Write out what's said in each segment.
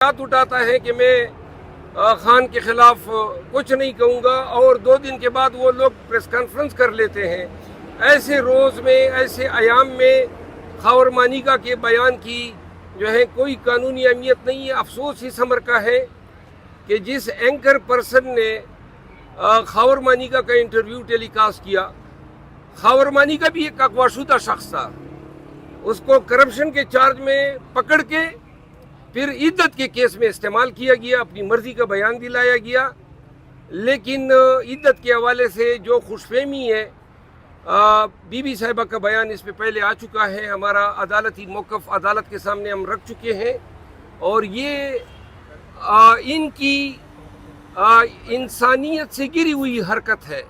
ہاتھ اٹھاتا ہے کہ میں خان کے خلاف کچھ نہیں کہوں گا اور 2 دن کے بعد وہ لوگ پریس کانفرنس کر لیتے ہیں. ایسے روز میں ایسے ایام میں خاور مانیکا کے بیان کی جو ہے کوئی قانونی اہمیت نہیں ہے. افسوس اس امر کا ہے کہ جس اینکر پرسن نے خاور مانیکا کا انٹرویو ٹیلی کاسٹ کیا، خاور مانیکا بھی ایک اغواشدہ شخص تھا. اس کو کرپشن کے چارج میں پکڑ کے پھر عدت کے کیس میں استعمال کیا گیا، اپنی مرضی کا بیان دلایا گیا. لیکن عدت کے حوالے سے جو خوش فہمی ہے، بی بی صاحبہ کا بیان اس پہ پہلے آ چکا ہے. ہمارا عدالتی موقف عدالت کے سامنے ہم رکھ چکے ہیں اور یہ ان کی انسانیت سے گری ہوئی حرکت ہے.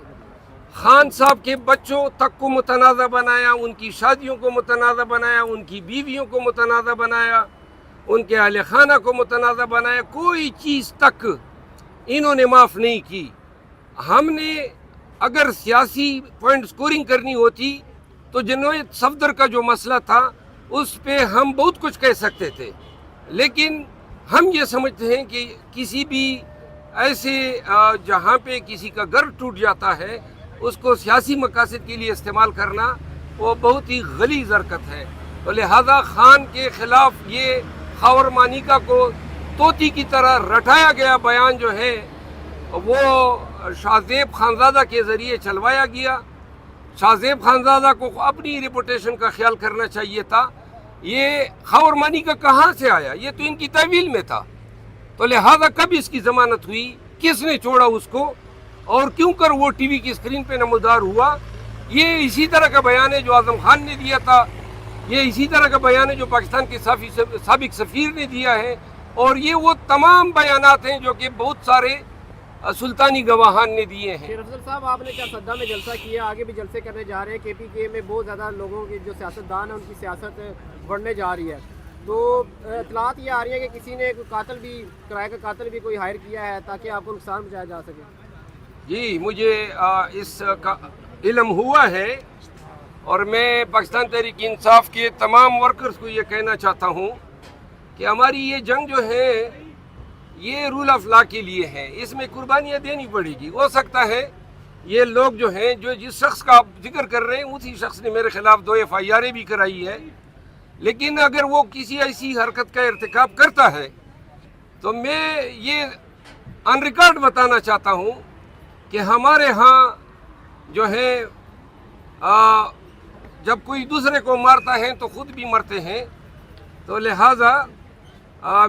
خان صاحب کے بچوں تک کو متنازع بنایا، ان کی شادیوں کو متنازع بنایا، ان کی بیویوں کو متنازع بنایا، ان کے اہل خانہ کو متنازع بنایا. کوئی چیز تک انہوں نے معاف نہیں کی. ہم نے اگر سیاسی پوائنٹ سکورنگ کرنی ہوتی تو جنوید صفدر کا جو مسئلہ تھا اس پہ ہم بہت کچھ کہہ سکتے تھے، لیکن ہم یہ سمجھتے ہیں کہ کسی بھی ایسے جہاں پہ کسی کا گھر ٹوٹ جاتا ہے اس کو سیاسی مقاصد کے لیے استعمال کرنا وہ بہت ہی غلیظ حرکت ہے. تو لہذا خان کے خلاف یہ خاور مانیکا کو طوطی کی طرح رٹایا گیا بیان جو ہے وہ شاہ زیب خانزادہ کے ذریعے چلوایا گیا. شاہ زیب خانزادہ کو اپنی ریپوٹیشن کا خیال کرنا چاہیے تھا. یہ خاور مانیکا کہاں سے آیا؟ یہ تو ان کی تحویل میں تھا. تو لہذا کب اس کی ضمانت ہوئی؟ کس نے چھوڑا اس کو؟ اور کیوں کر وہ ٹی وی کی اسکرین پہ نمودار ہوا؟ یہ اسی طرح کا بیان ہے جو اعظم خان نے دیا تھا، یہ اسی طرح کا بیان ہے جو پاکستان کے سابق سفیر نے دیا ہے، اور یہ وہ تمام بیانات ہیں جو کہ بہت سارے سلطانی گواہان نے دیے ہیں. شیر افضل صاحب، آپ نے کیا صدہ میں جلسہ کیا، آگے بھی جلسے کرنے جا رہے ہیں؟ کے پی کے میں بہت زیادہ لوگوں کی جو سیاستدان ہیں ان کی سیاست بڑھنے جا رہی ہے، تو اطلاعات یہ آ رہی ہے کہ کسی نے قاتل بھی، کرائے کا قاتل بھی کوئی ہائر کیا ہے تاکہ آپ کو نقصان پہنچایا جا سکے. جی مجھے اس کا علم ہوا ہے اور میں پاکستان تحریک انصاف کے تمام ورکرز کو یہ کہنا چاہتا ہوں کہ ہماری یہ جنگ جو ہے یہ رول آف لا کے لیے ہے. اس میں قربانیاں دینی پڑے گی. ہو سکتا ہے یہ لوگ جو ہیں جو جس شخص کا آپ ذکر کر رہے ہیں اسی شخص نے میرے خلاف 2 FIR بھی کرائی ہے، لیکن اگر وہ کسی ایسی حرکت کا ارتکاب کرتا ہے تو میں یہ آن ریکارڈ بتانا چاہتا ہوں کہ ہمارے ہاں جو ہے جب کوئی دوسرے کو مارتا ہے تو خود بھی مرتے ہیں. تو لہٰذا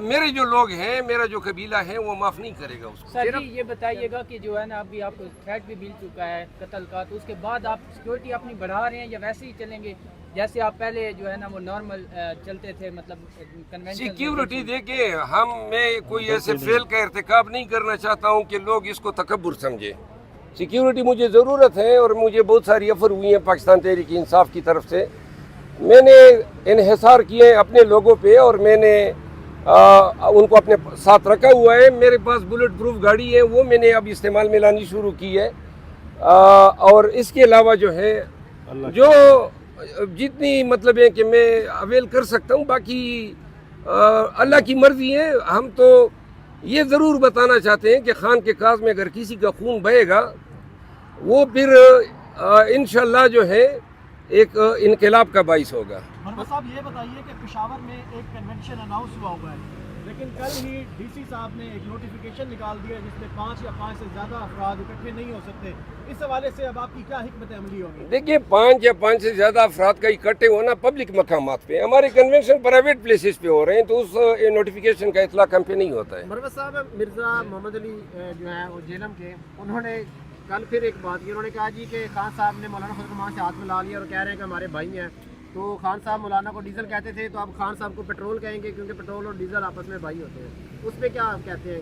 میرے جو لوگ ہیں، میرا جو قبیلہ ہے وہ معاف نہیں کرے گا اس کو. سر جی یہ بتائیے گا کہ جو ہے نا ابھی آپ کو تھریٹ بھی مل چکا ہے قتل کا، تو اس کے بعد آپ سیکیورٹی اپنی بڑھا رہے ہیں یا ویسے ہی چلیں گے جیسے آپ پہلے جو ہے نا وہ نارمل چلتے تھے؟ مطلب کنونشن سیکیورٹی دیکھیں، میں کوئی ایسے فعل کا ارتکاب نہیں کرنا چاہتا ہوں کہ لوگ اس کو تکبر سمجھے. سیکیورٹی مجھے ضرورت ہے اور مجھے بہت ساری آفر ہوئی ہیں پاکستان تحریک انصاف کی طرف سے. میں نے انحصار کیے اپنے لوگوں پہ اور میں نے ان کو اپنے ساتھ رکھا ہوا ہے. میرے پاس بلٹ پروف گاڑی ہے، وہ میں نے اب استعمال میں لانی شروع کی ہے. اور اس کے علاوہ جو ہے جو جتنی مطلب ہے کہ میں اویل کر سکتا ہوں، باقی اللہ کی مرضی ہے. ہم تو یہ ضرور بتانا چاہتے ہیں کہ خان کے کاظ میں اگر کسی کا خون بہے گا وہ پھر انشاءاللہ جو ہے ایک انقلاب کا باعث ہوگا. مروا صاحب یہ بتائیے کہ پشاور میں ایک کنونشن اناؤنس ہوا ہے، لیکن کل ہی ڈی سی صاحب نے ایک نوٹیفیکیشن نکال دیا جس میں 5 یا 5 سے زیادہ افراد اکٹھے نہیں ہو سکتے. اس حوالے سے اب آپ کی کیا حکمت عملی ہوگی؟ دیکھیے 5 یا 5 سے زیادہ افراد کا اکٹھے ہونا پبلک مقامات پہ، ہمارے کنونشن پرائیویٹ پلیسز پہ ہو رہے ہیں تو اس نوٹیفیکیشن کا اطلاق ہم پہ نہیں ہوتا ہے. مروا صاحب، مرزا محمد علی جو ہیں وہ جیلم کے، انہوں نے کل پھر ایک بات کی، انہوں نے کہا جی کہ خان صاحب نے مولانا فضل الرحمان سے ہاتھ ملا لیا اور کہہ رہے ہیں کہ ہمارے بھائی ہیں. تو خان صاحب مولانا کو ڈیزل کہتے تھے، تو اب خان صاحب کو پیٹرول کہیں گے کیونکہ پیٹرول اور ڈیزل آپس میں بھائی ہوتے ہیں. اس پہ کیا آپ کہتے ہیں؟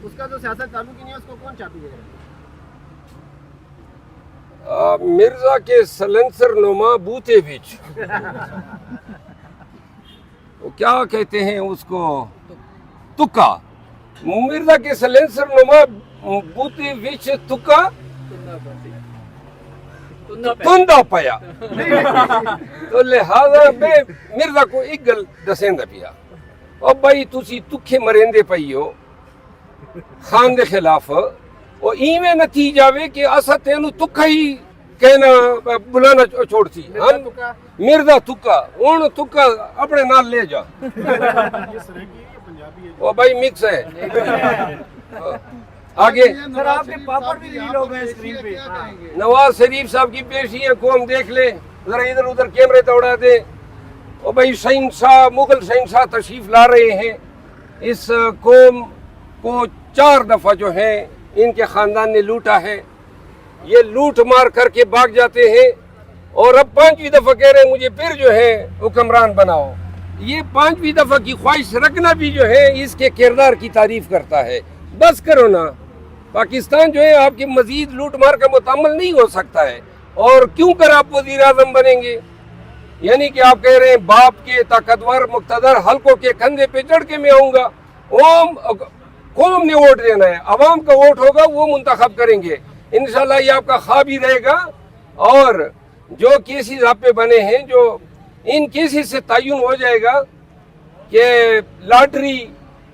اس کا جو سیاست تعلق ہی نہیں ہے، اس کو کون چاہتی ہے؟ مرزا کے سلنسر نما بوتے بچ وہ کیا کہتے ہیں اس کو، تکا. مرزا کے سلنسر نما بوتے بچ تکا تندا پیا. تو لہذا میں مرزا کو ایک گل دسیندا پیا اور بھائی تسی تکھے مرندے پئی ہو خان دے خلاف اور ایویں نتیجہ وے کہ اسا تینوں تکھا ہی کہنا بلانا چھوڑتی ہم مردا تکا ہن تکا اپنے نال لے جا وہ بھائی مکس ہے آگے سر آپ کے پاپڑ بھی ریلیز ہو گئے اسکرین پہ. نواز شریف صاحب کی پیشی ہے قوم دیکھ لے ذرا ادھر ادھر کیمرے توڑا دے اور بھائی شہنشاہ مغل شہنشاہ تشریف لا رہے ہیں اس قوم کو 4 دفعہ جو ہے ان کے خاندان نے لوٹا ہے یہ لوٹ مار کر کے بھاگ جاتے ہیں اور اب 5ویں دفعہ کہہ رہے ہیں مجھے پھر جو ہے حکمران بناؤ یہ 5ویں دفعہ کی خواہش رکھنا بھی جو ہے اس کے کردار کی تعریف کرتا ہے بس کرو نا پاکستان جو ہے آپ کے مزید لوٹ مار کا متحمل نہیں ہو سکتا ہے اور کیوں کر آپ وزیر اعظم بنیں گے یعنی کہ آپ کہہ رہے ہیں باپ کے طاقتور مقتدر حلقوں کے کندھے پہ چڑھ کے میں آؤں گا قوم نے ووٹ دینا ہے عوام کا ووٹ ہوگا وہ منتخب کریں گے انشاءاللہ یہ آپ کا خواب ہی رہے گا اور جو کیسز آپ پہ بنے ہیں جو ان کیسز سے تعین ہو جائے گا کہ لاٹری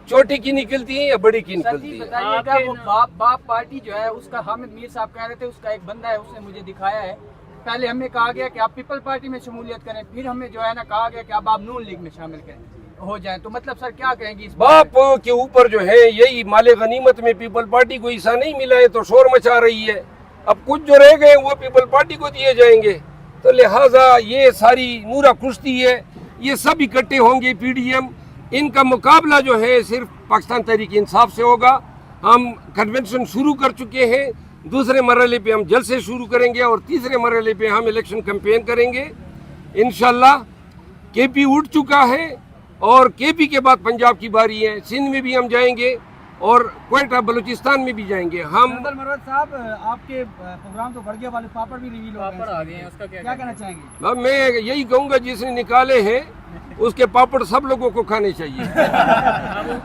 چھوٹی کی نکلتی ہے یا بڑی کی نکلتی ہے بتائیے گا وہ باپ پارٹی جو ہے اس کا حامد میر صاحب کہہ رہے تھے اس کا ایک بندہ ہے اس نے مجھے دکھایا ہے پہلے ہمیں کہا گیا کہ آپ پیپل پارٹی میں شمولیت کریں پھر ہمیں جو ہے نا کہا گیا کہ اب آپ نون لیگ میں شامل کریں ہو جائیں تو مطلب سر کیا کہیں گے اس باپ کے اوپر جو ہے یہی مال غنیمت میں پیپل پارٹی کو حصہ نہیں ملا ہے تو شور مچا رہی ہے اب کچھ جو رہ گئے وہ پیپل پارٹی کو دیے جائیں گے تو لہٰذا یہ ساری نورا کشتی ہے یہ سب اکٹھے ہوں گے پی ڈی ایم ان کا مقابلہ جو ہے صرف پاکستان تحریک انصاف سے ہوگا ہم کنونشن شروع کر چکے ہیں دوسرے مرحلے پہ ہم جلسے شروع کریں گے اور تیسرے مرحلے پہ ہم الیکشن کیمپین کریں گے انشاءاللہ کے پی اٹھ چکا ہے اور کے پی کے بعد پنجاب کی باری ہے سندھ میں بھی ہم جائیں گے اور کوئٹہ بلوچستان میں بھی جائیں گے ہم مروت صاحب آپ کے پروگرام تو بڑھ گیا والے پاپڑ بھی ریویل ہو گئے ہیں اس کا کیا کہنا چاہیں گے میں یہی کہوں گا جس نے نکالے ہیں اس کے پاپڑ سب لوگوں کو کھانے چاہیے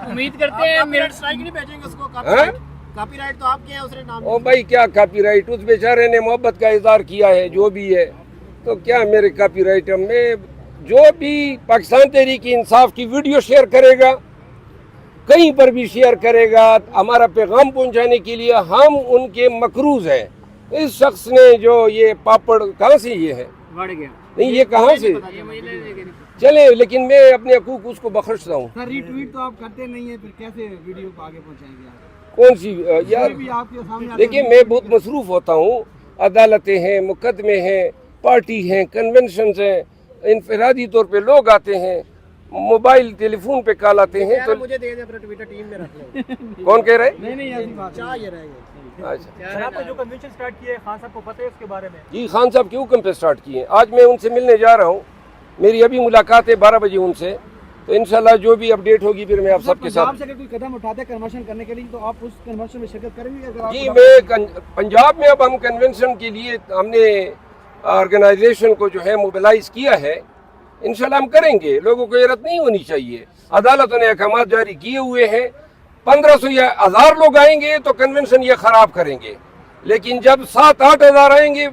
امید کرتے ہیں میرٹ اسٹرائک نہیں بھیجیں گے اس کو کاپی رائٹ تو آپ کے ہیں اس نے نام او بھائی کیا کاپی رائٹ اس بیچارے نے محبت کا اظہار کیا ہے جو بھی ہے تو کیا میرے کاپی رائٹ میں جو بھی پاکستان تحریک انصاف کی ویڈیو شیئر کرے گا کہیں پر بھی شیئر کرے گا ہمارا پیغام پہنچانے کے لیے ہم ان کے مقروض ہیں اس شخص نے جو یہ پاپڑ کہاں سے یہ ہے نہیں یہ کہاں سے چلے لیکن میں اپنے حقوق اس کو بخشتا ہوں سر ری ٹویٹ تو آپ کرتے نہیں ہیں پھر کیسے ویڈیو کو آگے پہنچائیں گے آپ کون سی یار آپ کے سامنے دیکھیے میں بہت مصروف ہوتا ہوں عدالتیں ہیں مقدمے ہیں پارٹی ہیں کنونشنز ہیں انفرادی طور پہ لوگ آتے ہیں موبائل ٹیلی فون پہ کال آتے ہیں تو مجھے دے دیں اپنا ٹویٹر ٹیم میں رکھ لیں کون کہہ رہے نہیں ایسی بات چاہ یہ رہے گا اچھا سر آپ نے جو کنونشن سٹارٹ کیے خان صاحب کو پتہ ہے اس کے بارے میں جی خان صاحب کے حکم پہ سٹارٹ کیے آج میں ان سے ملنے جا رہا ہوں میری ابھی ملاقات ہے 12 بجے ان سے تو انشاءاللہ جو بھی اپڈیٹ ہوگی پھر میں آپ سب کے ساتھ سے اگر کوئی قدم اٹھاتے ہیں کنونشن کرنے کے لیے تو آپ اس کنونشن میں شرکت کریں گے اگر جی میں پنجاب میں اب ہم کنونشن کے لیے ہم نے آرگنائزیشن کو جو ہے موبلائز کیا ہے انشاءاللہ ہم کریں گے لوگوں کو حیرت نہیں ہونی چاہیے عدالتوں نے احکامات جاری کیے ہوئے ہیں 1500 یا 1000 لوگ آئیں گے تو کنونشن یہ خراب کریں گے لیکن جب 7-8 ہزار آئیں گے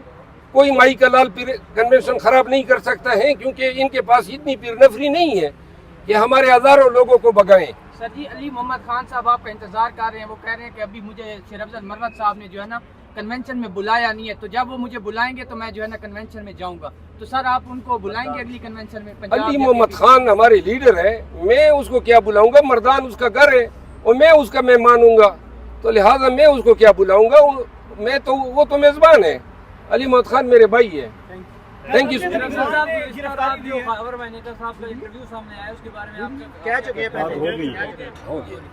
کوئی مائی کا لال پیر کنونشن خراب نہیں کر سکتا ہے کیونکہ ان کے پاس اتنی پیر نفری نہیں ہے کہ ہمارے ہزاروں لوگوں کو بگائیں سر جی علی محمد خان صاحب آپ کا انتظار کر رہے ہیں وہ کہہ رہے ہیں کہ ابھی مجھے شیر افضل مروت صاحب نے جو ہے نا کنونشن میں بلایا نہیں ہے تو جب وہ مجھے بلائیں گے تو میں جو ہے نا کنونشن میں جاؤں گا تو سر آپ ان کو بلائیں گے اگلی کنونشن میں علی محمد خان ہمارے لیڈر ہے میں اس کو کیا بلاؤں گا مردان اس کا گھر ہے اور میں اس کا مہمان ہوں گا تو لہٰذا میں اس کو کیا بلاؤں گا میں تو وہ تو میزبان ہے علی محمد خان میرے بھائی ہے تھینک یو کہہ چکے ہیں پہلے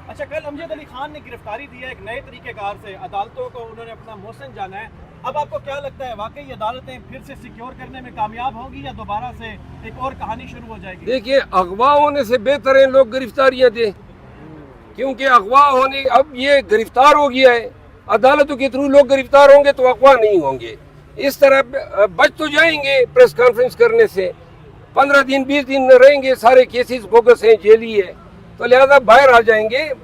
اچھا کل امجد علی خان نے گرفتاری دی ہے ایک نئے طریقہ کار سے عدالتوں کو انہوں نے اپنا محسن جانا ہے اب آپ کو کیا لگتا ہے واقعی عدالتیں پھر سے سیکیور کرنے میں کامیاب ہوں گی یا دوبارہ سے ایک اور کہانی شروع ہو جائے گی دیکھیے اغوا ہونے سے بہتر ہے لوگ گرفتاریاں دیں کیونکہ اغوا ہونے اب یہ گرفتار ہو گیا ہے عدالتوں کے تھرو لوگ گرفتار ہوں گے تو اغوا نہیں ہوں گے اس طرح بچ تو جائیں گے پریس کانفرنس کرنے سے 15 دن 20 دن رہیں گے سارے کیسز بوگس ہیں جیلی ہے تو لہذا باہر آ جائیں گے